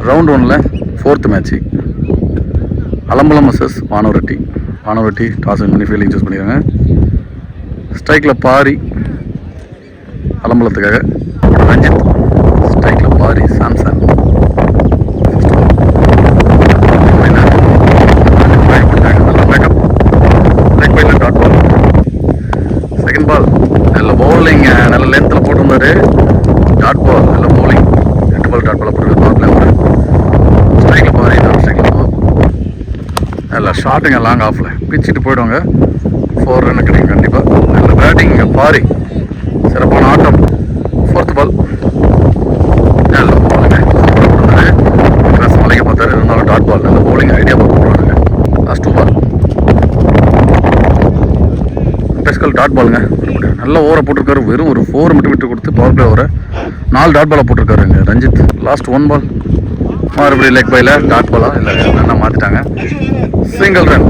Round 1ல் 4th match Alambalam versus வானவரெட்டி. வானவரெட்டி டாஸ் வின் பண்ணி ஃபீல்டிங் சூஸ் பண்ணிடுறாங்க. ஸ்ட்ரைக்கில் பாரி அலம்பலத்துக்காக, ரஞ்சித் ஸ்ட்ரைக்கில் பாரி சாம்சன். செகண்ட் பால் நல்ல பவுலிங், நல்ல லென்த்தில் போட்டிருந்தாரு. டாட் பால் நல்ல பவுலிங், 2 பால் டாட் பால் போட்டு பவர் பிளே. ஸ்ட்ரைக்கில் பாரி, ஸ்ட்ரைக்கில் நல்ல ஷாட்டுங்க லாங் ஆஃபில் பிச்சுட்டு போயிடுவாங்க. 4 ரன் கிடைக்கும் கண்டிப்பாக. நல்ல பேட்டிங் பாரி, சிறப்பான ஆட்டம். 4th பால் நல்ல பவுலிங்க, கிராஸ் மலைக்க பார்த்தாரு, இருந்தாலும் டாட் பால் நல்ல பவுலிங் ஐடியா பார்க்க போகிறாங்க. லாஸ்ட் 2 பால் பெஸ்கல் டாட் பாலுங்க, நல்ல ஓவரை போட்டிருக்காரு. வெறும் ஒரு 4 மட்டும் விட்டு கொடுத்து பவர் பிளே ஓவரை 4 டாட் பாலை போட்டிருக்காருங்க ரஞ்சித். லாஸ்ட் 1 பால் மறுபடியும் லெக் பையில் டாட் பாலாக இல்லை ரன்னாக மாற்றிட்டாங்க. சிங்கிள் ரன்,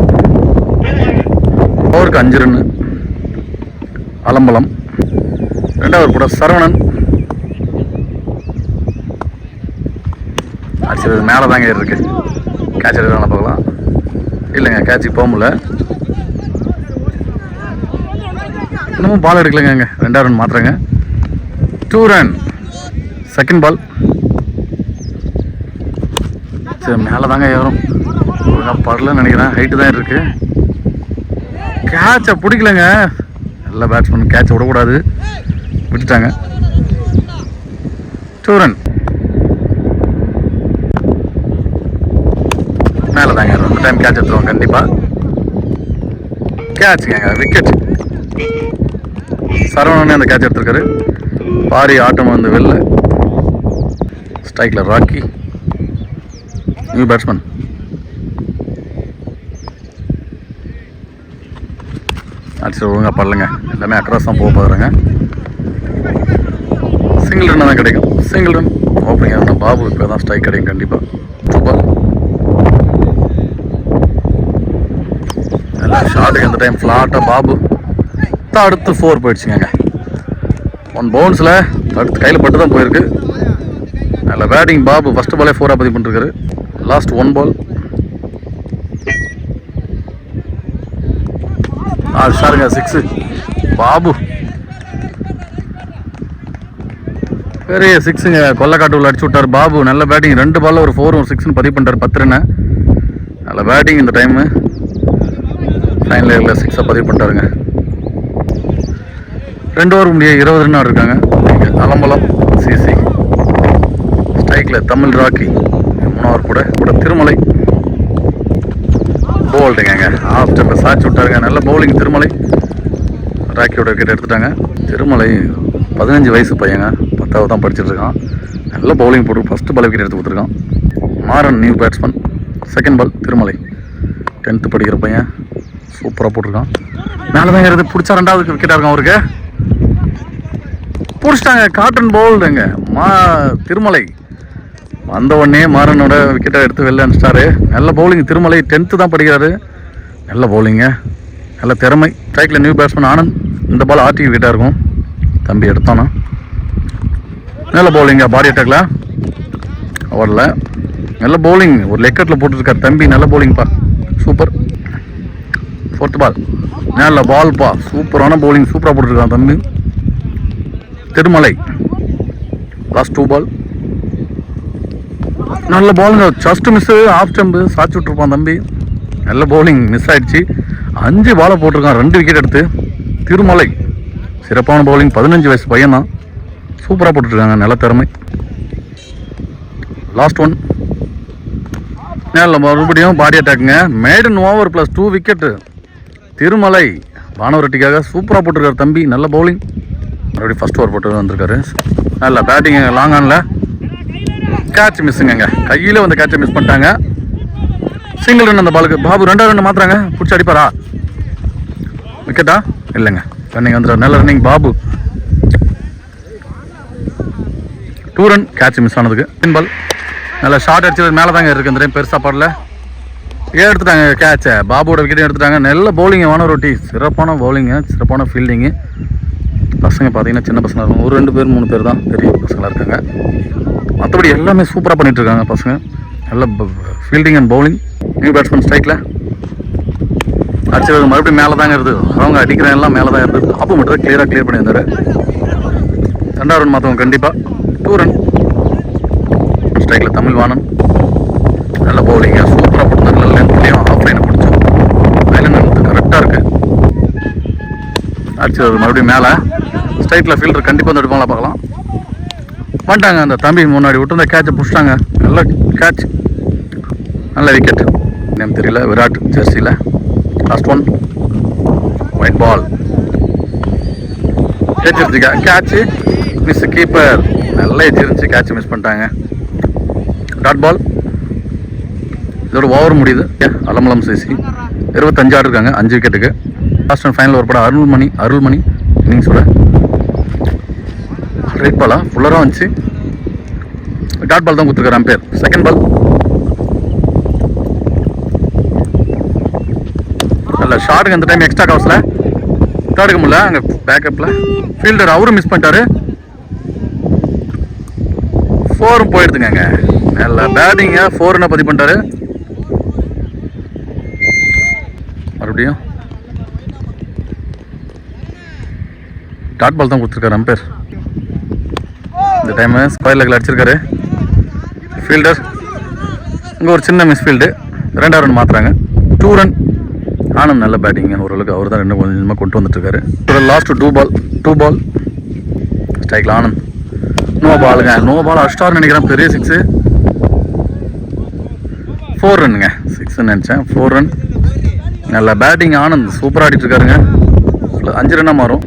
ஓவருக்கு 5 ரன்னு. அலம்பலம் 2வது கூட சரவணன் அடிச்சது மேலே தாங்க இருக்கு. கேட்ச் எடுக்கலாம் பார்க்கலாம். இல்லைங்க, கேட்சுக்கு போக முடியல. இன்னமும் பால் எடுக்கலைங்க. 2வது ரன் மாத்திரங்க. 2 ரன். செகண்ட் பால் சரி மேலே தாங்க ஏறும். ஒழுங்காக படலன்னு நினைக்கிறேன், ஹைட்டு தான் இருக்கு. கேட்சை பிடிக்கலங்க. நல்ல பேட்ஸ்மேன், கேட்சை விடக்கூடாது, விட்டுட்டாங்க. 2 ரன். மேலே தாங்க ஏறும். இந்த டைம் கேட்ச் எடுத்துருவோம் கண்டிப்பாக. கேட்சுங்க, விக்கெட். சரவணனே அந்த கேட்ச் எடுத்திருக்காரு. பாரி ஆட்டம் வந்து வெளில. ஸ்ட்ரைக்கில் ராக்கி, நியூ பேட்ஸ்மேன். அடிச்சு ஒழுங்காக படலைங்க. எல்லாமே அக்ராஸ் தான் போக போகிறாங்க. சிங்கிள் ரன் தான் கிடைக்கும். சிங்கிள் ரன் ஓப்பனிங் இருந்தால் பாபு இப்போ தான் ஸ்ட்ரைக் கிடைக்கும் கண்டிப்பாக. 2 பால் எல்லா ஷாட்டுக்கு இந்த டைம் ஃப்ளாட்டாக பாபு அடுத்து 4 போயிடுச்சுங்க. 1 பவுன்ஸில் அடுத்து கையில் பட்டு தான் போயிருக்கு. நல்ல பேட்டிங் பாபு, ஃபஸ்ட்டு பாலே 4 பதிவு பண்ணிருக்காரு. லாஸ்ட் 1 பால் சாருங்க 6 பாபு, பெரிய 6ங்க. கொல்லக்காட்டு அடிச்சு விட்டார் பாபு. நல்ல பேட்டிங், 2 பாலில் ஒரு 4 ஒரு 6 பதிவு பண்ணிட்டார். 10 ரன்னு. நல்ல பேட்டிங் இந்த டைமு. ஃபைனல் இயரில் 6 பதிவு பண்ணிட்டாருங்க. 2 ஓவர் முடிய 20 ரன் இருக்காங்க. அலம்பலம் சிசி ஸ்ட்ரைக்கில் தமிழ் ராக்கி. 3வது கூட திருமலை போல்டுங்க. ஆஃப் ஸ்டெப்பை சாய்ச்சி விட்டாருங்க. நல்ல பவுலிங் திருமலை. ராக்கியோட விக்கெட் எடுத்துட்டாங்க. திருமலை 15 வயசு பையங்க, 10வது தான் படிச்சுட்டு இருக்கான். நல்ல பவுலிங் போட்டு ஃபஸ்ட்டு பால் விக்கெட் எடுத்து கொடுத்துருக்கான். Maran new batsman. Second ball Thirumalai 10th படிக்கிற பையன், சூப்பராக போட்டிருக்கான். மேலே தான் இருந்து பிடிச்சா 2வது விக்கெட்டாக இருக்கும் அவருக்கு. பிடிச்சிட்டாங்க. காட்டன் பவுல்டுங்க திருமலை. வந்த உடனே மாறனோட விக்கெட்டை எடுத்து வெளில அனுப்பிச்சிட்டாரு. நல்ல பவுலிங் திருமலை, 10th தான் படிக்கிறாரு. நல்ல பவுலிங்க, நல்ல திறமை. ஸ்ட்ரைக்கில் நியூ பேட்ஸ்மேன் ஆனந்த். இந்த பால் ஆர்டி விக்கெட்டாக இருக்கும், தம்பி எடுத்தானா. நல்ல பவுலிங்க, பாடி அட்டாக்ல ஓடல. நல்ல பவுலிங், ஒரு லெக்கெட்டில் போட்டுருக்கார் தம்பி. நல்ல பவுலிங்ப்பா, சூப்பர். 4th பால் நல்ல பால்ப்பா, சூப்பரான பவுலிங், சூப்பராக போட்டுருக்கான் தம்பி திருமலை. லாஸ்ட் 2 பால் நல்ல பவுலிங்க, ஜஸ்ட் மிஸ்ஸு, ஆஃப் ஸ்டம்பு சாய்ச்சி விட்டுருப்பான் தம்பி. நல்ல பவுலிங், மிஸ் ஆகிடுச்சு. 5 பாலை போட்டிருக்கான், 2 விக்கெட் எடுத்து. திருமலை சிறப்பான பவுலிங், 15 வயசு பையன் தான், சூப்பராக போட்டுருக்காங்க. நல்ல திறமை. லாஸ்ட் 1 நல்ல மறுபடியும் பாடி அட்டாக்குங்க. Maiden over plus 2 wicket. Thirumalai வானவரெட்டிக்காக சூப்பராக போட்டிருக்காரு தம்பி. நல்ல பவுலிங், மறுபடியும் ஃபஸ்ட் ஓவர் போட்டு வந்திருக்காரு. நல்ல பேட்டிங். லாங் ஆனில் கேட்ச் மிஸ்ஸுங்க. கையில் வந்து கேட்சை மிஸ் பண்ணிட்டாங்க. சிங்கிள் ரன் அந்த பாலுக்கு. பாபு 2வது ரன் மாத்திராங்க. பிடிச்சி அடிப்பாரா? விக்கெட்டா? இல்லைங்க, ரன்னிங் வந்துடுறாரு. நல்ல running Babu. 2 run catch miss ஆனதுக்கு. பால் நல்ல ஷார்ட் அடிச்சது மேலே தாங்க இருக்குது. இந்த டைம் பெருசாக பாடல. எடுத்துட்டாங்க கேட்சை. பாபுவோட விக்கெட்டையும் எடுத்துட்டாங்க. நல்ல பவுலிங் வானவரெட்டி, சிறப்பான பவுலிங்கு, சிறப்பான ஃபீல்டிங்கு. பசங்க பார்த்தீங்கன்னா சின்ன பசங்களாக இருக்கும். ஒரு 2 பேர் 3 பேர் தான் பெரிய பசங்களாக இருக்காங்க. மற்றபடி எல்லாமே சூப்பராக பண்ணிட்டு இருக்காங்க பசங்க. நல்ல fielding and bowling. New batsman ஸ்ட்ரைக்கில் அடிச்சது மறுபடியும் மேலே தாங்க இருக்குது. அவங்க அடிக்கிற எல்லாம் மேலே தான் இருக்குது. அப்போ மட்டும் கிளியராக கிளியர் பண்ணியிருந்தாரு. 2வது ரன் மாற்றவங்க கண்டிப்பாக 2 ரன். ஸ்ட்ரைக்கில் தமிழ் வாணன் நல்ல பவுலிங்க சூப்பராக போட்டு நல்ல லென்த்லேயும் ஆஃப் லைனை பிடிச்சோம். லைன் கரெக்டாக இருக்கு. அடிச்சது மறுபடியும் மேலே ஸ்ட்ரைட்டில் ஃபீல்டர் கண்டிப்பாக வந்து எடுப்பாங்களா பார்க்கலாம். பண்ணிட்டாங்க அந்த தம்பி முன்னாடி விட்டு அந்த கேட்சை பிடிச்சிட்டாங்க. நல்ல கேட்ச், நல்ல விக்கெட். நேம் தெரியல. விராட் ஜெர்சியில் லாஸ்ட் ஒன். ஒயிட் பால் எச்சிருச்சு. Catch miss. கீப்பர் நல்லா எச்சிருந்துச்சு. கேட்ச் மிஸ் பண்ணிட்டாங்க. Dot ball. இதோட ஓவர் முடியுது. அலமலம் சிசி 25 ஆடு இருக்காங்க 5 விக்கெட்டுக்கு. லாஸ்ட் அண்ட் ஃபைனல் ஒரு படம் அருள்மணி இன்னிங்ஸோட ரைட் பாலா ஃபுல்லராக வந்துச்சு. டாட் பால் தான் கொடுத்துருக்காரு அம்பேர். செகண்ட் பால் நல்ல ஷார்ட்டுங்க. இந்த டைம் எக்ஸ்ட்ரா கவர்ஸில் எடுக்க முடியல. அங்கே பேக்கப்பில் ஃபீல்டர் அவரும் மிஸ் பண்ணிட்டாரு. 4 போயிடுதுங்க. நல்ல பேட்டிங்க 4 பதிவு பண்ணிட்டாரு. மறுபடியும் டாட் பால் தான் கொடுத்துருக்காரு அம்பேர். இந்த டைம் ஸ்கொயர் லெக்கில் அடிச்சிருக்காரு ஃபீல்டர். இங்கே ஒரு சின்ன மிஸ்ஃபீல்டு. 2வது ரன் மாற்றுறாங்க. 2 ரன். ஆனந்த் நல்ல பேட்டிங்க ஓரளவுக்கு. அவர் தான் ரெண்டு கொஞ்சமாக கொண்டு வந்துட்டுருக்காரு. லாஸ்ட் 2 பால் ஸ்ட்ரைக்கில் ஆனந்த். நோ பாலுங்க. நோ பால் அஷ்டார்னு நினைக்கிறேன். பெரிய 6. 4 ரன்னுங்க. 6 நினச்சேன். 4 ரன். நல்ல பேட்டிங் ஆனந்த் சூப்பராக ஆடிட்டு இருக்காருங்க. 5 ரன்னாக மாறும்.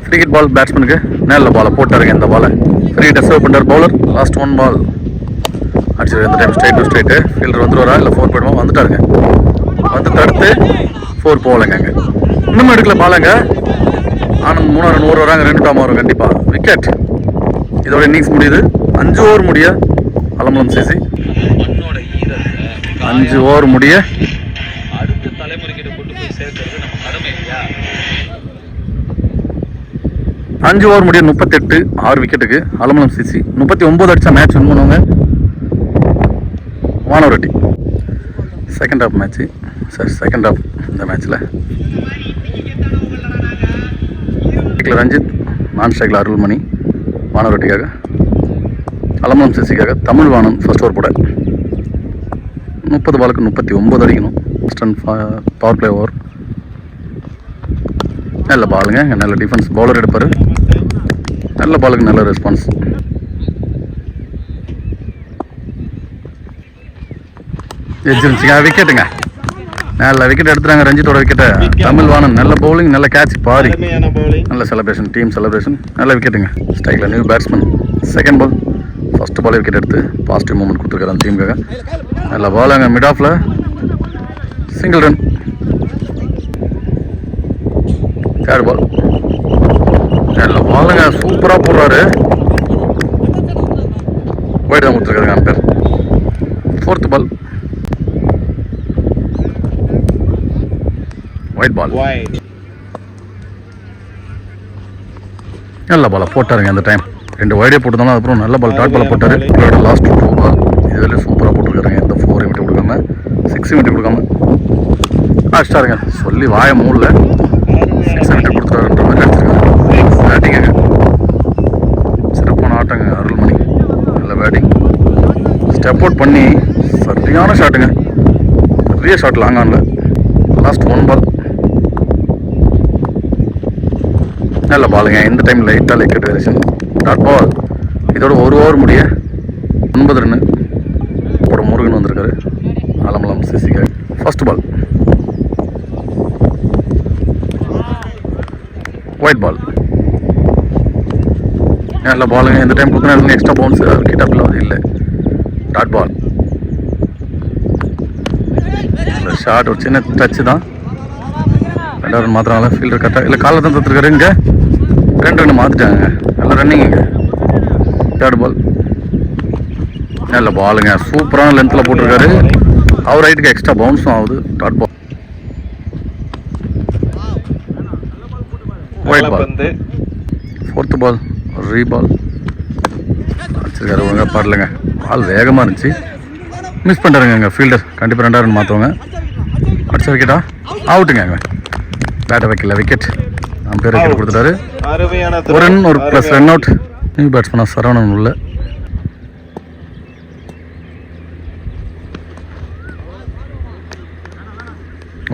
ஃப்ரீ பால் பேட்ஸ்மேனுக்கு. நல்ல பாலை போட்டாருங்க. இந்த பாலை ஃப்ரீ டெஸ்ட் பண்ணுறார் பவுலர். லாஸ்ட் 1 பால் அடிச்சிருக்கு. இந்த time straight to straight. Fielder வந்துடுவாரா இல்லை 4 போயிடுமா? வந்துட்டாருங்க. வந்து தடுத்து 4 போகலைங்க. அங்கே இன்னும் எடுக்கல பாலங்க. ஆனந்த் 3 ரன். 1 வராங்க. 2 டாம் வரும் கண்டிப்பாக. விக்கெட். இதோட இன்னிங்ஸ் முடியுது. 5 ஓவர் முடிய அலமலம் சிசி 5 ஓவர் முடிய 5 ஓவர் முடிய 38 6 விக்கெட்டுக்கு அலமலம் சிசி 39 அடிச்சா மேட்ச் வின் பண்ணுவாங்க. Vanavaretti second half match. Second half இந்த மேட்ச்சில் ரஞ்சித், நான் ஸ்ட்ரைக்கில் அருள்மணி வானவரெட்டிக்காக, அலமலம் சிசிக்காக தமிழ் வாணன் ஃபர்ஸ்ட் ஓவர் போட 30 பாலுக்கு 39 அடிக்கணும். Power play over. நல்ல பாலுங்க. நல்ல டிஃபென்ஸ். பவுலர் எடுப்பார். நல்ல பாலுக்கு நல்ல ரெஸ்பான்ஸ். எச்சிருந்துச்சுங்க. விக்கெட்டுங்க. நல்ல விக்கெட் எடுத்துறாங்க. ரஞ்சித்தோட விக்கெட்டை தமிழ் வாணன். நல்ல பவுலிங், நல்ல கேட்ச். பாரி நல்ல செலிப்ரேஷன். Team celebration. நல்ல விக்கெட்டுங்க. ஸ்ட்ரைக்கில் new batsman. Second ball first ball wicket எடுத்து பாசிட்டிவ் மூமெண்ட் கொடுத்துருக்காரு அந்த டீமுக்காக. நல்ல பாலுங்க. மிட் ஆஃபில் சிங்கிள் ரன். தேர்ட் பால் நல்ல பாலுங்க. சூப்பராக போடுறாரு. ஒயிட் தான் கொடுத்துருக்காருங்க அம்பேர். 4th பால் ஒயிட் பால். நல்ல பாலை போட்டாருங்க இந்த டைம். 2 ஒயிடே போட்டுருந்தாலும் அதுக்கப்புறம் நல்ல பால் டாட் பாலை போட்டார். லாஸ்ட் 2 பால் இதில் சூப்பராக போட்டுருக்காருங்க. எந்த 4 விட்டு கொடுக்காம 6 விட்டு கொடுக்காம அடிச்சிட்டாருங்க. சொல்லி வாய மூடல 6 விட்டு கொடுத்துட்டாருன்ற மாதிரி அடிச்சிருக்காரு. பேட்டிங்க சிறப்பான ஆட்டங்க அருள்மணி. நல்ல பேட்டிங். ஸ்டெப் அவுட் பண்ணி சரியான ஷாட்டுங்க. பெரிய ஷாட் லாங் ஆனில். லாஸ்ட் 1 பால் நல்ல பாலுங்க. இந்த டைம் லைட்டாக விக்கெட் வேரியேஷன். Dot ball. இதோட 1 ஓவர் முடிய 9 ரன்னு. அப்புறம் முருகன் வந்திருக்காரு அலமலம் சிசிக்கு. First ball wide ball. நல்ல பாலுங்க. இந்த டைம் கொடுக்குற எக்ஸ்ட்ரா பவுன்ஸ் கிட்டப்பில் அது இல்லை. Dot ball. ஷார்ட் ஒரு சின்ன டச்சு தான். 2 ரன் மாத்திராங்களா? ஃபீல்டர் கரெக்டாக இல்லை காலில் தான் தத்துருக்காரு. இங்கே 2 ரன் மாற்றிட்டாங்க. நல்ல ரன்னிங்க. தேர்ட் பால் நல்ல பாலுங்க. சூப்பரான லென்த்தில் போட்டிருக்காரு. அவர் ரைட்டுக்கு எக்ஸ்ட்ரா பவுன்ஸும் ஆகுது. Dot ball. Wide ball. 4th ball ரீபால். அடிச்சிருக்காரு, ஒழுங்காக பாடலைங்க. பால் வேகமாக இருந்துச்சு, மிஸ் பண்ணுறாருங்க. எங்கள் ஃபீல்டர் கண்டிப்பாக 2 ரன் மாற்றுவாங்க. அடிச்ச விக்கெட்டா, அவுட்டுங்க. அங்கே பேட்டை வைக்கல, விக்கெட். பேர் விக்கெட் கொடுத்துட்டாரு. ஒரு ரன், ஒரு ப்ளஸ் ரன் அவுட். நியூ பேட்ஸ்மேனாக சரவணன் உள்ள.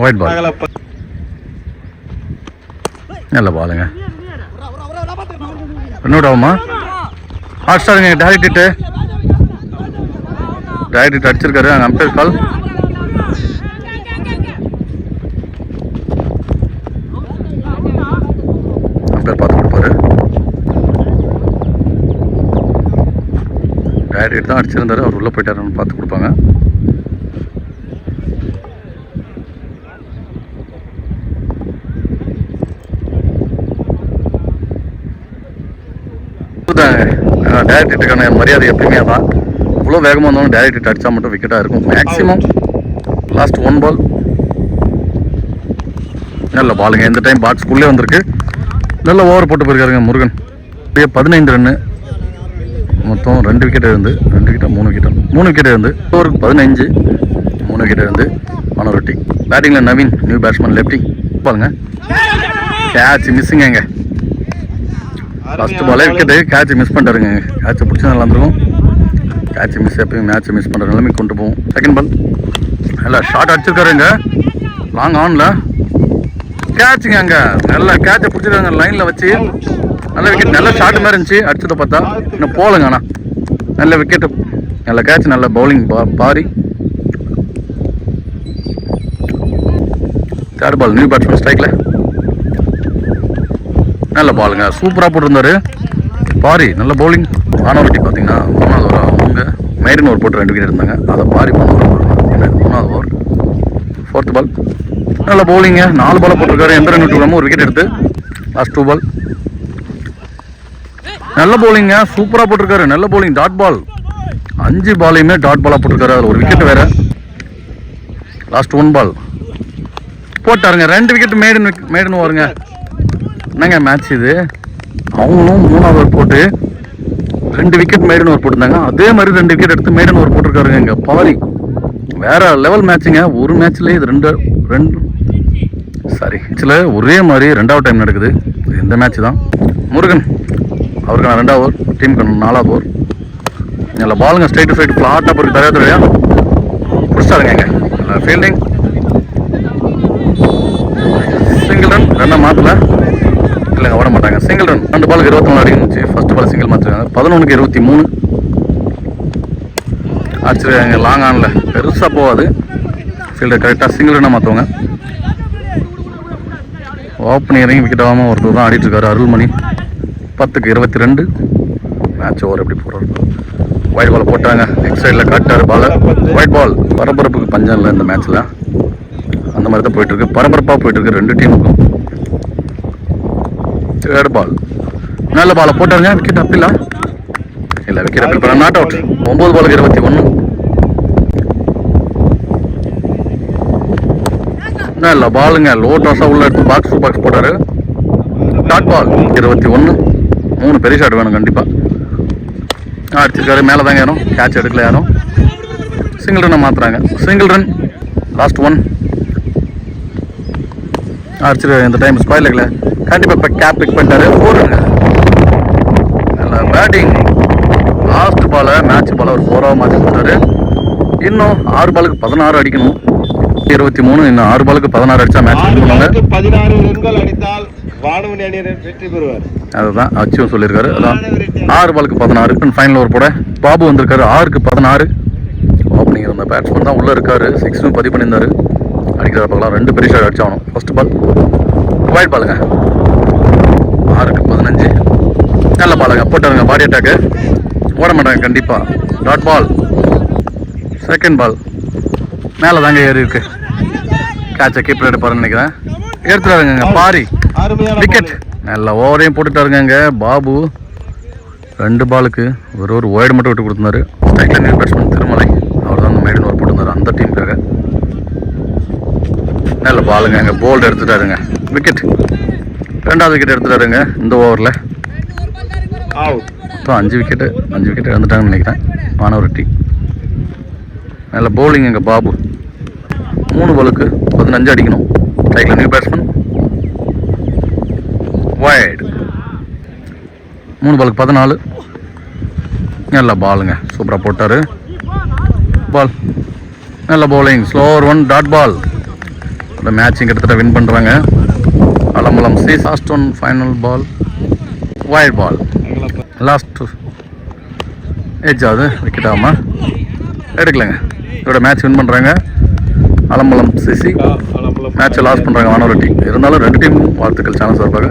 ஒயிட் பால், நல்ல பாலுங்க. ரன் அவுட் ஆகுமா? ஹாட் ஸ்டாருங்க. டைரக்ட் அடிச்சிருக்காரு. அங்கே அம்பேர் கால். அம்பேர் பார்த்து கொடுப்பாரு. டைரக்ட் தான் அடிச்சிருந்தாரு, அவர் உள்ளே போயிட்டாருன்னு பார்த்து கொடுப்பாங்க. டைரக்டுக்கான மரியாதை எப்பயுமே தான். இவ்வளோ வேகமாக இருந்தாலும் டைரக்ட் அடித்தா மட்டும் விக்கெட்டாக இருக்கும் மேக்ஸிமம். லாஸ்ட் 1 பால், நல்ல பாலுங்க. இந்த டைம் பாக்ஸ்குள்ளே வந்திருக்கு. நல்ல ஓவர் போட்டு போயிருக்காருங்க முருகன். 15 ரன்னு மொத்தம். 2 விக்கெட் இருந்து 2 விக்கெட்டா 3 விக்கெட்டா 3 விக்கெட் இருந்து ஓவருக்கு 15, 3 விக்கெட் இருந்து மனோரெட்டி. பேட்டிங்கில் நவீன், நியூ பேட்ஸ்மேன், லெஃப்டி. பாருங்க, கேட்ச் மிஸ்ஸுங்க. ஃபர்ஸ்ட் பாலே விக்கெட்டு, கேட்ச் மிஸ் பண்ணுறாருங்க. கேட்சை பிடிச்சா நல்லா இருந்திருக்கும். கேட்ச் மிஸ், எப்பயும் மேட்ச்சை மிஸ் பண்ணுற நிலைமை கொண்டு போகும். செகண்ட் பால் நல்லா ஷார்ட் அடிச்சிருக்காருங்க. லாங் ஆனில் கேட்சுங்க. அங்கே நல்லா கேட்சை பிடிச்சிருக்காங்க லைனில் வச்சு. நல்ல விக்கெட், நல்ல ஷார்ட் மாதிரி இருந்துச்சு. அடிச்சதை பார்த்தா இன்னும் போகலங்க. ஆனால் நல்ல விக்கெட்டு, நல்ல கேட்ச், நல்ல பவுலிங் பாரி. தேர்ட் பால், நியூ பேட்ஸ்மேன் ஸ்ட்ரைக்கில். நல்ல பாலுங்க, சூப்பராக போட்டிருந்தாரு பாரி. நல்ல பவுலிங். மனோரெட்டி பார்த்தீங்கன்னா 3வது ஓவர். அவங்க மெய்டன் ஓவர் போட்டு 2 விக்கெட் இருந்தாங்க. அதை பாரி 3வது ஓவர். 4th பால், நல்ல பவுலிங்க. 4 பாலை போட்டிருக்காரு. எந்த ரன் விட்டுருக்காமோ ஒரு விக்கெட் எடுத்து. லாஸ்ட் 2 பால், நல்ல பவுலிங்க, சூப்பராக போட்டிருக்காரு. நல்ல பவுலிங், டாட் பால். 5 பாலையுமே டாட் பாலாக போட்டிருக்காரு. அதில் ஒரு விக்கெட் வேற. லாஸ்ட் 1 பால் போட்டாருங்க. 2 விக்கெட் மேடன் ஓவருங்க. என்னங்க மேட்ச் இது? அவங்களும் 3வது ஓவர் போட்டு 2 விக்கெட் மேடன் ஓவர் போட்டிருந்தாங்க. அதே மாதிரி 2 விக்கெட் எடுத்து மேடன் ஓவர் போட்டிருக்காருங்க. இங்கே பாரி வேற லெவல் மேட்சுங்க. ஒரு மேட்ச்லேயே இது ரெண்டு ஒரே மாதிரி 2வது டைம் நடக்குது. இந்த மேட்ச் தான். முருகன் அவருக்கான 2வது ஓவர், டீமுக்கு 4வது ஓவர். நல்ல பாலுங்க, ஸ்ட்ரைட் சைடு ஃப்ளாட்டாக போட்டு தரையா பிடிச்சாருங்க. இங்கே நல்ல ஃபீல்டிங். சிங்கிள் ரன், ரன்னை மாற்றல இல்லைங்க, ஓட மாட்டாங்க. Single run. 2 பாலுக்கு 24 அடிக்கணுச்சு. ஃபர்ஸ்ட் பால் சிங்கிள் மாற்றிருக்காங்க. 11க்கு 23 அடிச்சிருக்காங்க. லாங் ஆனில் பெருசாக போகாது. ஃபீல்டர் கரெக்டாக சிங்கிள் ரன்னாக மாற்றுவாங்க. ஓப்பனிங் இறங்கி விக்கெட் ஆகாமல் ஒருத்தர் தான் ஆடிட்டு இருக்காரு, அருள்மணி. 10க்கு 22. மேட்ச் ஓவர் எப்படி போடுறாரு. ஒயிட் பால் போட்டாங்க. நெக்ஸ்ட் சைடில் காட்டாரு பால். ஒயிட் பால். பரபரப்புக்கு பஞ்சம் இல்லை இந்த மேட்ச்சில். அந்த மாதிரி தான் போயிட்டுருக்கு. பரபரப்பாக போயிட்டுருக்கு 2 டீமுக்கும். 3rd பால், நல்ல பாலை போட்டாருங்க. விக்கெட் அப்பில்ல இல்லை, விக்கெட் அப்பீல் பண்ண நாட் அவுட். 9 பாலுக்கு 21. நல்ல பாலுங்க, லோ டாஸாக உள்ள எடுத்து பாக்ஸ் டு பாக்ஸ் போட்டாரு. Dot ball 21. 3 பெரிய ஷாட் வேணும் கண்டிப்பாக. அடிச்சிருக்காரு. மேலே தாங்க யாரும் கேட்ச் எடுக்கல. யாரும் சிங்கிள் ரன்னை மாற்றுறாங்க. Single run. லாஸ்ட் 1 அடிச்சிருக்காரு. இந்த டைம் ஸ்பாயில் ஆகல. கண்டிப்பாக இப்போ கேப் பிக் பண்ணிட்டாரு. 4 ரன். நல்ல பேட்டிங். லாஸ்ட் பாலை மேட்ச் பாலை ஒரு 4ஆக மாற்றி கொடுத்தாரு. இன்னும் 6 பாலுக்கு 16 அடிக்கணும். 23. இன்னும் 6 பாலுக்கு 16 அடிச்சா மேட்ச் பண்ணுவாங்க. 16 ரன்கள் அடித்தால் வானவன் அணியினர் வெற்றி பெறுவார். அதுதான் அச்சுவும் சொல்லியிருக்காரு. அதான் 6 பாலுக்கு 16. ஃபைனல் ஓவர் போட பாபு வந்திருக்காரு. 6க்கு 16. ஓப்பனிங் இருந்த பேட்ஸ்மேன் தான் உள்ளே இருக்காரு. 6 பதிவு பண்ணியிருந்தாரு. அடிக்கிற பார்க்கலாம். 2 பெரிய ஷாட் அடிச்சாகணும். ஃபர்ஸ்ட் பால் ஒயிட் பாலுங்க. 6க்கு 15. நல்ல பாலுங்க, போட்டாருங்க. பாடி அட்டாக்கு, ஓட மாட்டாங்க கண்டிப்பாக. Dot ball. செகண்ட் பால் மேலே தாங்க ஏறி இருக்கு. கேட்சை கீப்பர் எடுப்பாருன்னு நினைக்கிறேன். எடுத்துட்டாருங்க பாரி. விக்கெட். நல்ல ஓவரையும் போட்டுட்டாருங்க. இங்கே பாபு 2 பாலுக்கு ஒரு ஒய்டு மட்டும் விட்டு கொடுத்துருந்தாரு. ஸ்ட்ரைக்கில் நியூ பேட்ஸ்மேன் திருமலை, அவர் தான் அந்த மெய்டன் ஓவர் போட்டுருந்தாரு அந்த டீமுக்காக. நல்ல பாலுங்க. இங்கே போல்டு எடுத்துட்டாருங்க. விக்கெட். 2வது விக்கெட் எடுத்துட்டாருங்க இந்த ஓவரில். அவுட். மொத்தம் 5 விக்கெட்டு இழந்துட்டாங்கன்னு நினைக்கிறேன் வானவரெட்டி. நல்ல பவுலிங் எங்கள் பாபு. 3 பாலுக்கு 15 அடிக்கணும். ஸ்ட்ரைக்கில் நியூ பேட்ஸ்மேன். வைட். 3 பாலுக்கு 14. நல்ல பாலுங்க, சூப்பராக போட்டார். பால் நல்ல பவுலிங், ஸ்லோவர் 1 டாட் பால். இந்த மேட்சிங் கிட்டத்தட்ட வின் பண்ணுறாங்க. Alambalam C last one final ball, wide ball. Last edge ஆகுது, விக்கெட் ஆகாமல் எடுக்கலைங்க. இதோட மேட்ச் வின் பண்ணுறாங்க அலம்பலம் சிசி. மேட்சை லாஸ் பண்ணுறாங்க வானவரெட்டி. இருந்தாலும் 2 டீமும் வாழ்த்துக்கள் சேனல் சார்பாக.